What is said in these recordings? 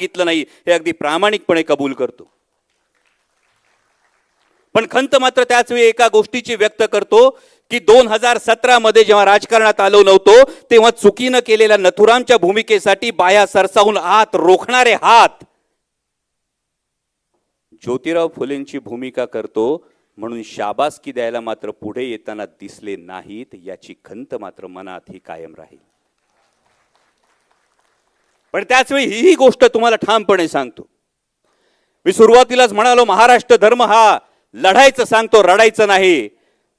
सांगितलं नाही हे अगदी प्रामाणिकपणे कबूल करतो। पण खंत मात्र त्याच वेळी एका गोष्टीची व्यक्त करतो की 2017 मध्ये जेव्हा राजकारणात आलो नव्हतो तेव्हा चुकीनं केलेल्या नथुरामच्या भूमिकेसाठी बाया सरसावून आत रोखणारे हात ज्योतिराव फुलेंची भूमिका करतो म्हणून शाबासकी द्यायला मात्र पुढे येताना दिसले नाहीत, याची खंत मात्र मनात ही कायम राहील। पण त्याच वेळी ही गोष्ट तुम्हाला ठामपणे सांगतो, मी सुरुवातीलाच म्हणालो महाराष्ट्र धर्म हा लढायचं सांगतो, रडायचं नाही।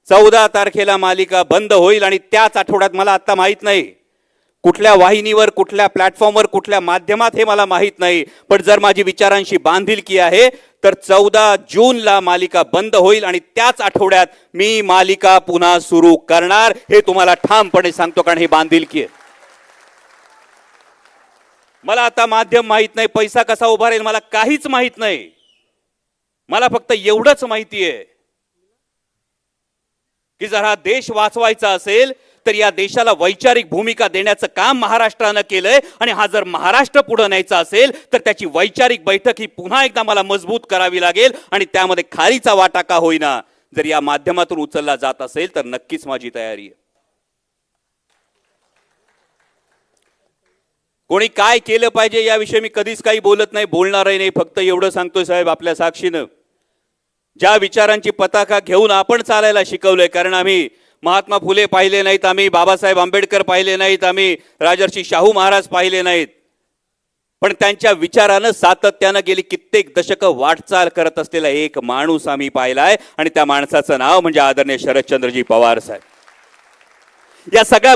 14 तारखेला मालिका बंद होईल आणि त्याच आठवड्यात, मला आता माहित नाही कुठल्या वाहिनीवर, कुठल्या प्लॅटफॉर्मवर, कुठल्या माध्यमात हे मला माहित नाही, पण जर माझी विचारांशी बांधिलकी आहे तर 14 जूनला मालिका बंद होईल आणि त्याच आठवड्यात मी मालिका पुन्हा सुरू करणार, हे तुम्हाला ठामपणे सांगतो, कारण हे बांधिलकी आहे। मला आता माध्यम माहित नाही, पैसा कसा उभा राहील मला काहीच माहित नाही, मला फक्त एवढंच माहिती आहे की जर हा देश वाचवायचा असेल तर या देशाला वैचारिक भूमिका देण्याचं काम महाराष्ट्रानं केलंय आणि हा जर महाराष्ट्र पुढे न्यायचा असेल तर त्याची वैचारिक बैठक ही पुन्हा एकदा मला मजबूत करावी लागेल आणि त्यामध्ये खारीचा वाटा का होईना जर या माध्यमातून उचलला जात असेल तर नक्कीच माझी तयारी आहे। कोणी काय केलं पाहिजे याविषयी मी कधीच काही बोलत नाही, बोलणारही नाही, फक्त एवढं सांगतोय साहेब आपल्या साक्षीनं, ज्या विचारांची पताका घेऊन आपण चालायला शिकवलंय, कारण आम्ही महात्मा फुले पाहिले नाहीत, आम्ही बाबासाहेब आंबेडकर पाहिले नाहीत, आम्ही राजर्षी शाहू महाराज पाहिले नाहीत, पण त्यांच्या विचारानं सातत्यानं गेली कित्येक दशकं वाटचाल करत असलेला एक माणूस आम्ही पाहिलाय आणि त्या माणसाचं नाव म्हणजे आदरणीय शरदचंद्रजी पवार साहेब। या सगळ्या